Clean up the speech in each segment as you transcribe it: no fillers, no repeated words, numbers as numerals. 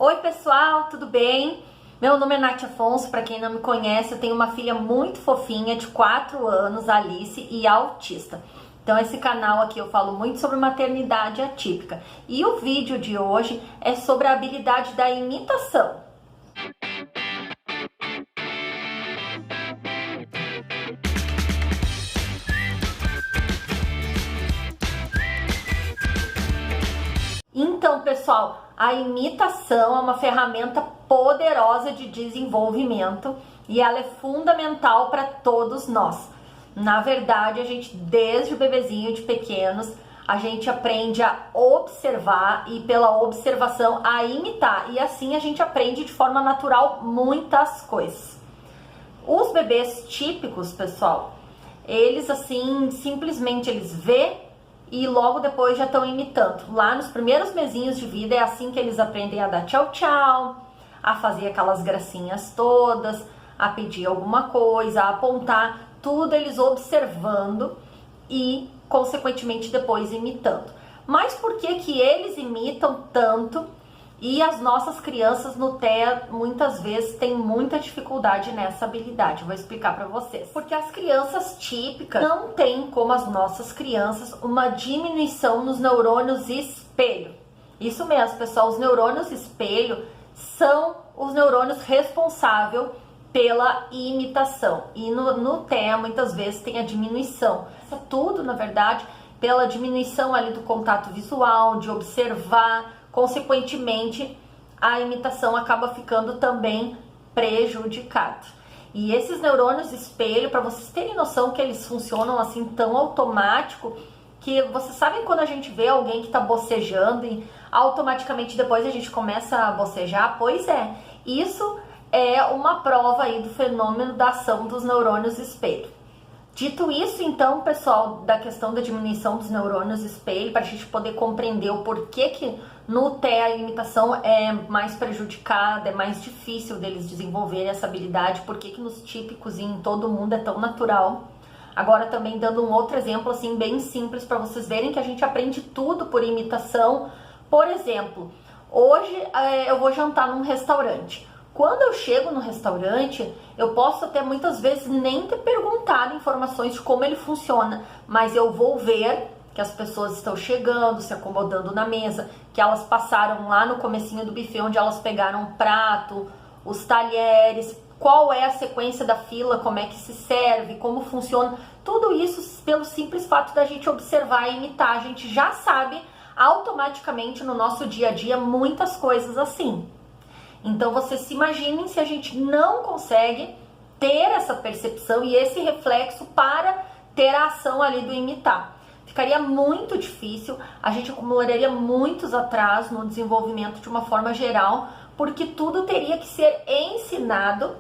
Oi pessoal, tudo bem? Meu nome é Nath Afonso, para quem não me conhece, eu tenho uma filha muito fofinha de 4 anos, Alice, e autista. Então esse canal aqui eu falo muito sobre maternidade atípica. E o vídeo de hoje é sobre a habilidade da imitação. Então, pessoal, a imitação é uma ferramenta poderosa de desenvolvimento e ela é fundamental para todos nós. Na verdade, a gente, desde o bebezinho de pequenos, a gente aprende a observar e pela observação a imitar. E assim a gente aprende de forma natural muitas coisas. Os bebês típicos, pessoal, eles assim, simplesmente eles vê e logo depois já estão imitando. Lá nos primeiros mesinhos de vida é assim que eles aprendem a dar tchau tchau, a fazer aquelas gracinhas todas, a pedir alguma coisa, a apontar, tudo eles observando e consequentemente depois imitando. Mas por que que eles imitam tanto e as nossas crianças no TEA muitas vezes têm muita dificuldade nessa habilidade? Vou explicar para vocês. Porque as crianças típicas não têm, como as nossas crianças, uma diminuição nos neurônios espelho. Isso mesmo, pessoal, os neurônios espelho são os neurônios responsáveis pela imitação. E no TEA muitas vezes tem a diminuição. Isso é tudo, na verdade, pela diminuição ali do contato visual, de observar. Consequentemente, a imitação acaba ficando também prejudicada. E esses neurônios espelho, para vocês terem noção que eles funcionam assim tão automático, que vocês sabem quando a gente vê alguém que está bocejando e automaticamente depois a gente começa a bocejar? Pois é, isso é uma prova aí do fenômeno da ação dos neurônios espelho. Dito isso, então, pessoal, da questão da diminuição dos neurônios espelho, para a gente poder compreender o porquê que no TEA a imitação é mais prejudicada, é mais difícil deles desenvolverem essa habilidade, porquê que nos típicos e em todo mundo é tão natural. Agora também dando um outro exemplo assim bem simples para vocês verem que a gente aprende tudo por imitação. Por exemplo, hoje eu vou jantar num restaurante. Quando eu chego no restaurante, eu posso até muitas vezes nem ter perguntado informações de como ele funciona, mas eu vou ver que as pessoas estão chegando, se acomodando na mesa, que elas passaram lá no comecinho do buffet onde elas pegaram o prato, os talheres, qual é a sequência da fila, como é que se serve, como funciona. Tudo isso pelo simples fato da gente observar e imitar. A gente já sabe automaticamente no nosso dia a dia muitas coisas assim. Então vocês se imaginem se a gente não consegue ter essa percepção e esse reflexo para ter a ação ali do imitar. Ficaria muito difícil, a gente acumularia muitos atrasos no desenvolvimento de uma forma geral, porque tudo teria que ser ensinado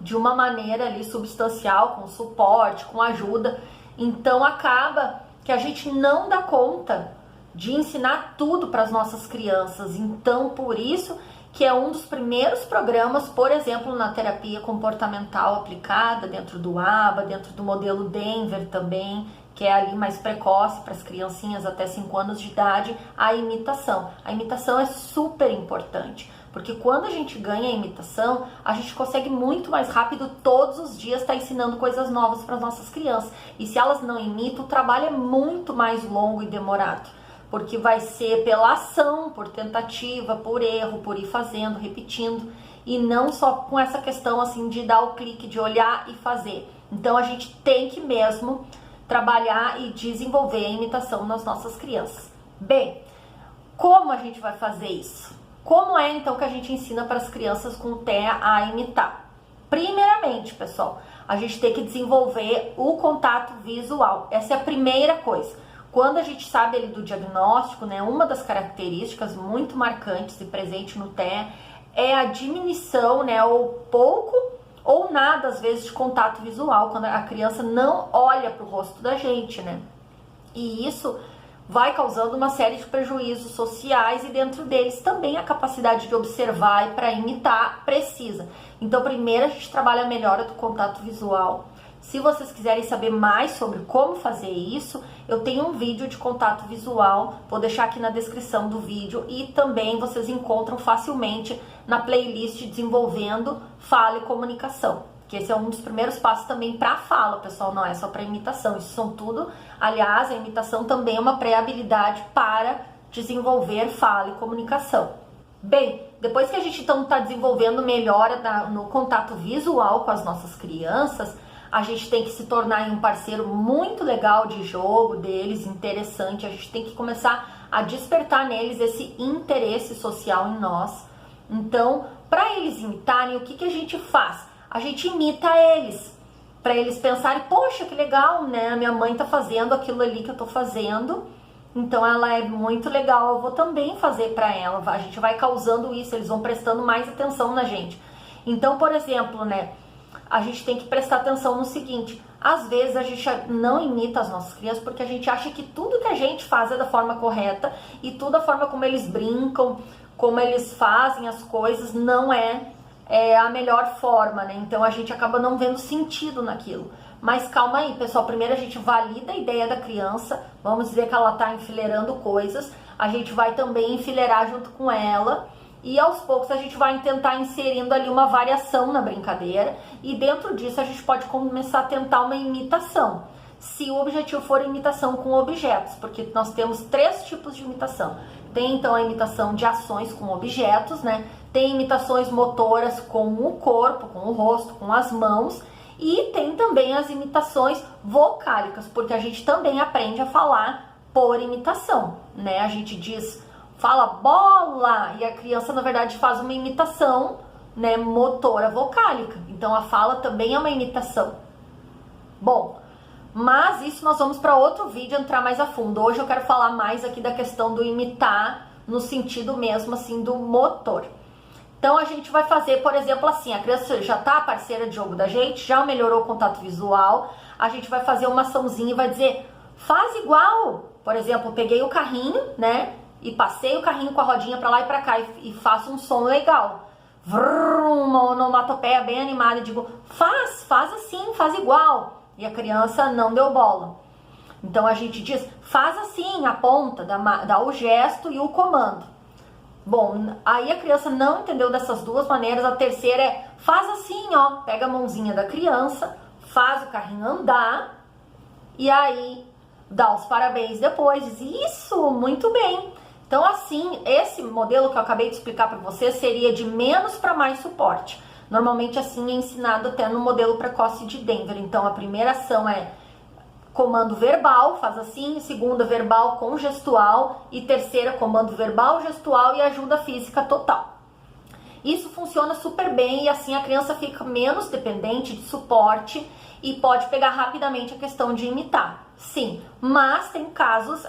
de uma maneira ali substancial, com suporte, com ajuda. Então acaba que a gente não dá conta de ensinar tudo para as nossas crianças. Então por isso que é um dos primeiros programas, por exemplo, na terapia comportamental aplicada, dentro do ABA, dentro do modelo Denver também, que é ali mais precoce para as criancinhas até 5 anos de idade, a imitação. A imitação é super importante, porque quando a gente ganha a imitação, a gente consegue muito mais rápido todos os dias estar ensinando coisas novas para as nossas crianças. E se elas não imitam, o trabalho é muito mais longo e demorado. Porque vai ser pela ação, por tentativa, por erro, por ir fazendo, repetindo, e não só com essa questão assim de dar o clique, de olhar e fazer. Então a gente tem que mesmo trabalhar e desenvolver a imitação nas nossas crianças. Bem, como a gente vai fazer isso? Como é então que a gente ensina para as crianças com TEA a imitar? Primeiramente, pessoal, a gente tem que desenvolver o contato visual. Essa é a primeira coisa. Quando a gente sabe ali do diagnóstico, né, uma das características muito marcantes e presente no TEA é a diminuição, né, ou pouco ou nada, às vezes, de contato visual, quando a criança não olha para o rosto da gente, né? E isso vai causando uma série de prejuízos sociais e dentro deles também a capacidade de observar e para imitar precisa. Então, primeiro a gente trabalha a melhora do contato visual, Se vocês quiserem saber mais sobre como fazer isso, eu tenho um vídeo de contato visual, vou deixar aqui na descrição do vídeo, e também vocês encontram facilmente na playlist Desenvolvendo Fala e Comunicação, que esse é um dos primeiros passos também para fala, pessoal, não é só para imitação, isso são tudo, aliás, a imitação também é uma pré-habilidade para desenvolver fala e comunicação. Bem, depois que a gente então está desenvolvendo melhora no contato visual com as nossas crianças, a gente tem que se tornar um parceiro muito legal de jogo deles, interessante. A gente tem que começar a despertar neles esse interesse social em nós. Então, para eles imitarem, o que a gente faz? A gente imita eles, para eles pensarem, poxa, que legal, né? A minha mãe tá fazendo aquilo ali que eu tô fazendo, então ela é muito legal, eu vou também fazer para ela. A gente vai causando isso, eles vão prestando mais atenção na gente. Então, por exemplo, né? A gente tem que prestar atenção no seguinte, às vezes a gente não imita as nossas crianças porque a gente acha que tudo que a gente faz é da forma correta e tudo a forma como eles brincam, como eles fazem as coisas não é a melhor forma, né? Então a gente acaba não vendo sentido naquilo. Mas calma aí, pessoal, primeiro a gente valida a ideia da criança, vamos dizer que ela tá enfileirando coisas, a gente vai também enfileirar junto com ela. E aos poucos a gente vai tentar inserindo ali uma variação na brincadeira e dentro disso a gente pode começar a tentar uma imitação. Se o objetivo for imitação com objetos, porque nós temos 3 tipos de imitação. Tem então a imitação de ações com objetos, né? Tem imitações motoras com o corpo, com o rosto, com as mãos. E tem também as imitações vocálicas, porque a gente também aprende a falar por imitação, né? A gente diz... fala bola, e a criança na verdade faz uma imitação, né, motora vocálica. Então a fala também é uma imitação. Bom, mas isso nós vamos para outro vídeo entrar mais a fundo. Hoje eu quero falar mais aqui da questão do imitar no sentido mesmo assim do motor. Então a gente vai fazer, por exemplo, assim, a criança já tá parceira de jogo da gente, já melhorou o contato visual, a gente vai fazer uma açãozinha e vai dizer, faz igual. Por exemplo, peguei o carrinho, né? E passei o carrinho com a rodinha pra lá e pra cá e faço um som legal. Vrum, uma onomatopeia bem animada e digo, faz assim, faz igual. E a criança não deu bola. Então a gente diz, faz assim, aponta, dá o gesto e o comando. Bom, aí a criança não entendeu dessas duas maneiras. A terceira é, faz assim, ó, pega a mãozinha da criança, faz o carrinho andar e aí dá os parabéns depois. Diz, isso, muito bem. Então assim, esse modelo que eu acabei de explicar para vocês seria de menos para mais suporte. Normalmente assim é ensinado até no modelo precoce de Denver. Então a primeira ação é comando verbal, faz assim, segunda verbal com gestual e terceira comando verbal, gestual e ajuda física total. Isso funciona super bem e assim a criança fica menos dependente de suporte e pode pegar rapidamente a questão de imitar. Sim, mas tem casos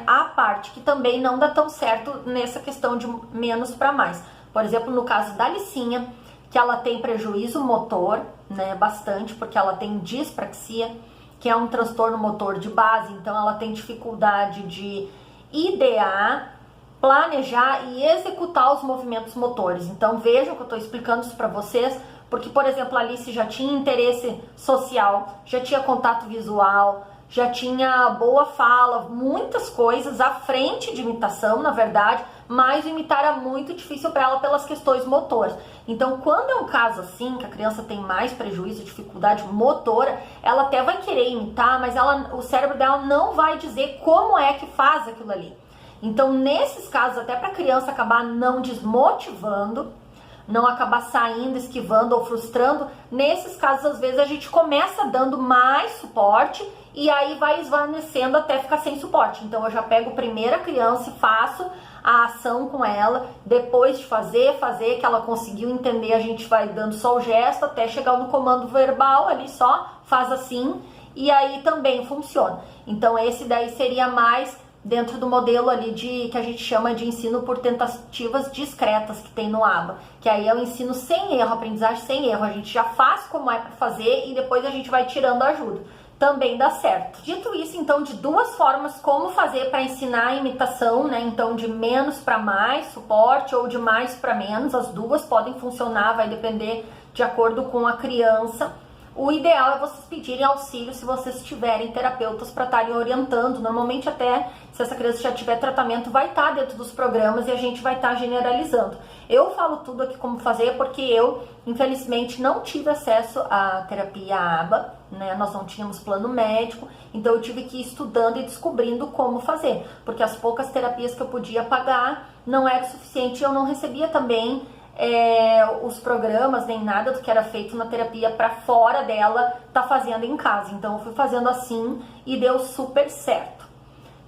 à parte que também não dá tão certo nessa questão de menos para mais. Por exemplo, no caso da Licinha, que ela tem prejuízo motor, né, bastante, porque ela tem dispraxia, que é um transtorno motor de base, então ela tem dificuldade de idear, planejar e executar os movimentos motores. Então vejam que eu estou explicando isso para vocês, porque, por exemplo, a Alice já tinha interesse social, já tinha contato visual, já tinha boa fala, muitas coisas à frente de imitação, na verdade, mas o imitar era muito difícil para ela pelas questões motoras. Então, quando é um caso assim, que a criança tem mais prejuízo, dificuldade motora, ela até vai querer imitar, mas o cérebro dela não vai dizer como é que faz aquilo ali. Então, nesses casos, até para a criança acabar não desmotivando, não acabar saindo, esquivando ou frustrando, nesses casos, às vezes, a gente começa dando mais suporte e aí vai esvanecendo até ficar sem suporte. Então, eu já pego primeiro a criança e faço a ação com ela, depois de fazer, que ela conseguiu entender, a gente vai dando só o gesto até chegar no comando verbal, ali só faz assim, e aí também funciona. Então, esse daí seria mais dentro do modelo ali que a gente chama de ensino por tentativas discretas que tem no ABA, que aí é o ensino sem erro, aprendizagem sem erro, a gente já faz como é para fazer e depois a gente vai tirando ajuda, também dá certo. Dito isso, então, de duas formas como fazer para ensinar a imitação, né, então de menos para mais suporte ou de mais para menos, as duas podem funcionar, vai depender de acordo com a criança. o ideal é vocês pedirem auxílio se vocês tiverem terapeutas para estarem orientando. Normalmente até, se essa criança já tiver tratamento, vai estar dentro dos programas e a gente vai estar generalizando. Eu falo tudo aqui como fazer porque eu, infelizmente, não tive acesso à terapia ABA, né? Nós não tínhamos plano médico, então eu tive que ir estudando e descobrindo como fazer, porque as poucas terapias que eu podia pagar não era suficiente e eu não recebia também os programas, nem nada do que era feito na terapia para fora dela tá fazendo em casa. Então eu fui fazendo assim e deu super certo.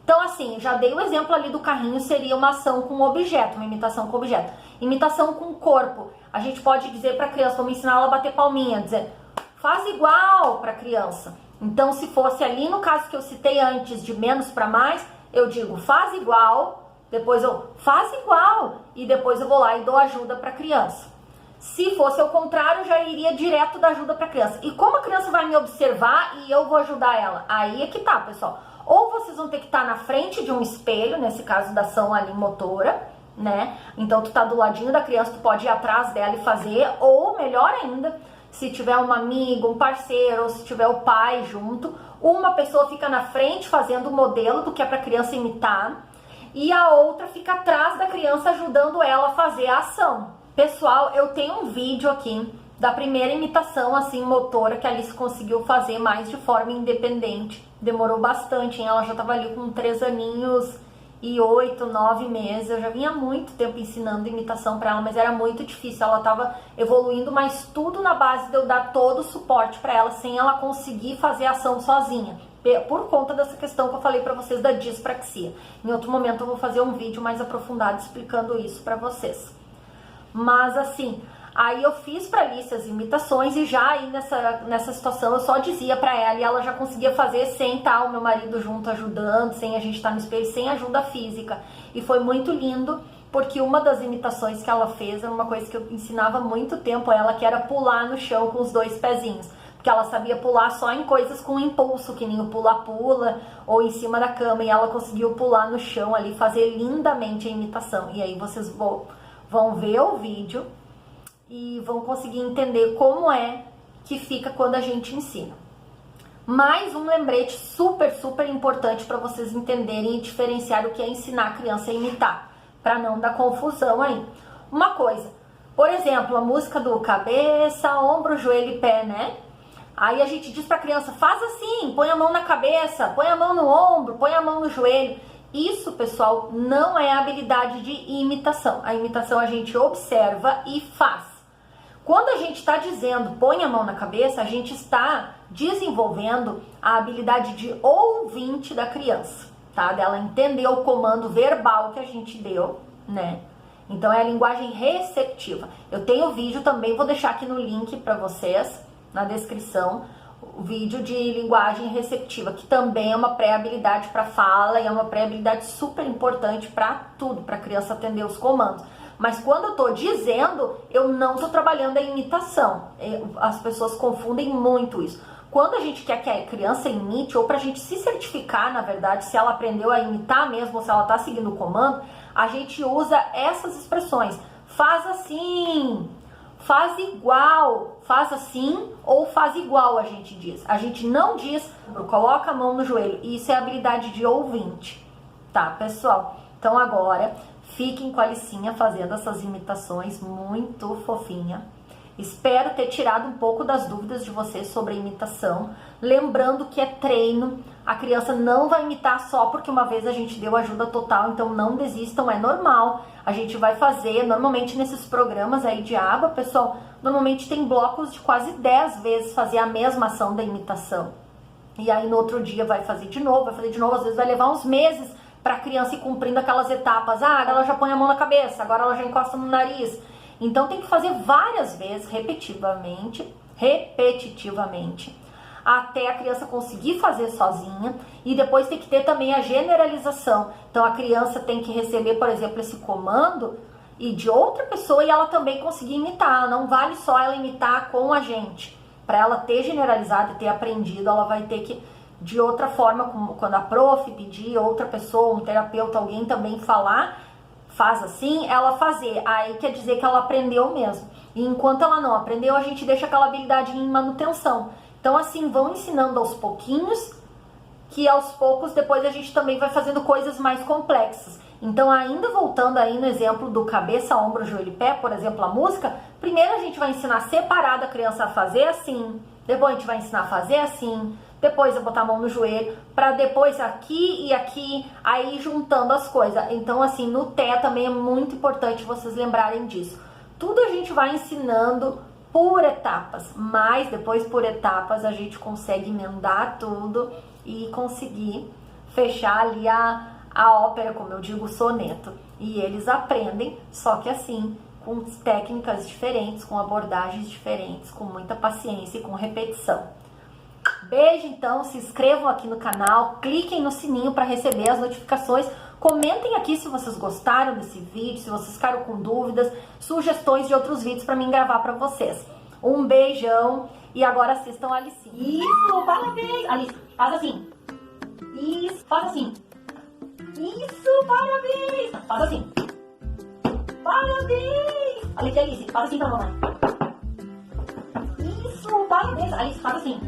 Então assim, já dei o exemplo ali do carrinho, seria uma ação com objeto, uma imitação com objeto. Imitação com corpo, a gente pode dizer para a criança, vamos ensinar ela a bater palminha, dizer, faz igual para a criança. Então se fosse ali no caso que eu citei antes, de menos para mais, eu digo, faz igual. Depois eu faz igual e depois eu vou lá e dou ajuda para a criança. Se fosse ao contrário, já iria direto da ajuda para a criança. E como a criança vai me observar e eu vou ajudar ela? Aí é que tá, pessoal. Ou vocês vão ter que estar na frente de um espelho, nesse caso da ação ali motora, né? Então tu tá do ladinho da criança, tu pode ir atrás dela e fazer. Ou melhor ainda, se tiver um amigo, um parceiro, ou se tiver o pai junto, uma pessoa fica na frente fazendo o modelo do que é para a criança imitar. E a outra fica atrás da criança ajudando ela a fazer a ação. Pessoal, eu tenho um vídeo aqui da primeira imitação assim motora que a Alice conseguiu fazer mais de forma independente. Demorou bastante, hein? Ela já estava ali com 3 aninhos e 8, 9 meses. Eu já vinha há muito tempo ensinando imitação para ela, mas era muito difícil. Ela estava evoluindo, mas tudo na base de eu dar todo o suporte para ela, sem ela conseguir fazer a ação sozinha. Por conta dessa questão que eu falei pra vocês da dispraxia. Em outro momento eu vou fazer um vídeo mais aprofundado explicando isso pra vocês. Mas assim, aí eu fiz pra Alice as imitações e já aí nessa situação eu só dizia pra ela e ela já conseguia fazer sem estar o meu marido junto ajudando, sem a gente estar no espelho, sem ajuda física. E foi muito lindo, porque uma das imitações que ela fez era uma coisa que eu ensinava há muito tempo a ela, que era pular no chão com os 2 pezinhos. Porque ela sabia pular só em coisas com impulso, que nem o pula-pula ou em cima da cama. E ela conseguiu pular no chão ali, fazer lindamente a imitação. E aí vocês vão ver o vídeo e vão conseguir entender como é que fica quando a gente ensina. Mais um lembrete super, super importante para vocês entenderem e diferenciar o que é ensinar a criança a imitar, para não dar confusão aí. Uma coisa, por exemplo, a música do cabeça, ombro, joelho e pé, né? Aí a gente diz pra criança, faz assim, põe a mão na cabeça, põe a mão no ombro, põe a mão no joelho. Isso, pessoal, não é habilidade de imitação. A imitação a gente observa e faz. Quando a gente está dizendo põe a mão na cabeça, a gente está desenvolvendo a habilidade de ouvinte da criança, tá? Dela entender o comando verbal que a gente deu, né? Então é a linguagem receptiva. Eu tenho vídeo também, vou deixar aqui no link para vocês, na descrição, o vídeo de linguagem receptiva, que também é uma pré-habilidade para fala e é uma pré-habilidade super importante para tudo, para a criança atender os comandos. Mas quando eu tô dizendo, eu não tô trabalhando a imitação. As pessoas confundem muito isso. Quando a gente quer que a criança imite, ou pra gente se certificar, na verdade, se ela aprendeu a imitar mesmo, ou se ela tá seguindo o comando, a gente usa essas expressões. Faz assim, faz igual, faz assim ou faz igual, a gente diz. A gente não diz, coloca a mão no joelho. Isso é habilidade de ouvinte, tá, pessoal? Então agora, fiquem com a Alicinha fazendo essas imitações muito fofinha. Espero ter tirado um pouco das dúvidas de vocês sobre a imitação. Lembrando que é treino, a criança não vai imitar só porque uma vez a gente deu ajuda total, então não desistam, é normal. A gente vai fazer, normalmente nesses programas aí de aba, pessoal, normalmente tem blocos de quase 10 vezes fazer a mesma ação da imitação. E aí no outro dia vai fazer de novo, às vezes vai levar uns meses para a criança ir cumprindo aquelas etapas. Ah, agora ela já põe a mão na cabeça, agora ela já encosta no nariz. Então tem que fazer várias vezes, repetitivamente, até a criança conseguir fazer sozinha. E depois tem que ter também a generalização. Então a criança tem que receber, por exemplo, esse comando e de outra pessoa e ela também conseguir imitar. Não vale só ela imitar com a gente. Para ela ter generalizado e ter aprendido, ela vai ter que, de outra forma, como quando a prof pedir, outra pessoa, um terapeuta, alguém também falar, faz assim, ela fazer. Aí quer dizer que ela aprendeu mesmo. E enquanto ela não aprendeu, a gente deixa aquela habilidade em manutenção. Então, assim, vão ensinando aos pouquinhos, que aos poucos depois a gente também vai fazendo coisas mais complexas. Então, ainda voltando aí no exemplo do cabeça, ombro, joelho e pé, por exemplo, a música, primeiro a gente vai ensinar separado a criança a fazer assim, depois a gente vai ensinar a fazer assim, depois eu botar a mão no joelho, para depois aqui e aqui, aí juntando as coisas. Então, assim, no Té também é muito importante vocês lembrarem disso. Tudo a gente vai ensinando por etapas, mas depois por etapas a gente consegue emendar tudo e conseguir fechar ali a ópera, como eu digo, o soneto. E eles aprendem, só que assim, com técnicas diferentes, com abordagens diferentes, com muita paciência e com repetição. Beijo, então, se inscrevam aqui no canal, cliquem no sininho para receber as notificações, comentem aqui se vocês gostaram desse vídeo, se vocês ficaram com dúvidas, sugestões de outros vídeos para mim gravar para vocês. Um beijão e agora assistam a Alice. Isso, parabéns! Alice, faz assim. Isso, faz assim. Isso, parabéns! Faz assim. Parabéns! Olha aqui, Alice, faz assim pra mamãe. Isso, parabéns! Alice, faz assim.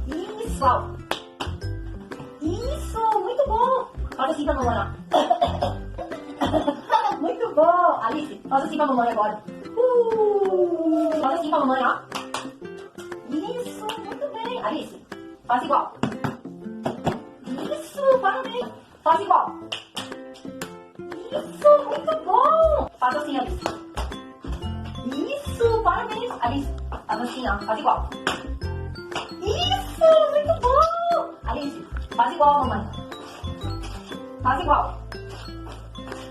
Isso! Isso, muito bom! Faz assim pra mamãe, ó. Muito bom! Alice, faz assim pra mamãe agora. Faz assim pra mamãe, ó. Isso, muito bem! Alice, faz igual. Isso, parabéns! Faz igual. Isso, muito bom! Faz assim, Alice. Isso, parabéns! Alice, faz assim, ó. Faz igual. Isso, muito bom! Alice, faz igual, mamãe. Faz igual.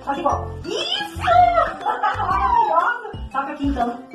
Faz igual. Isso! Maravilhoso! Toca aqui, então.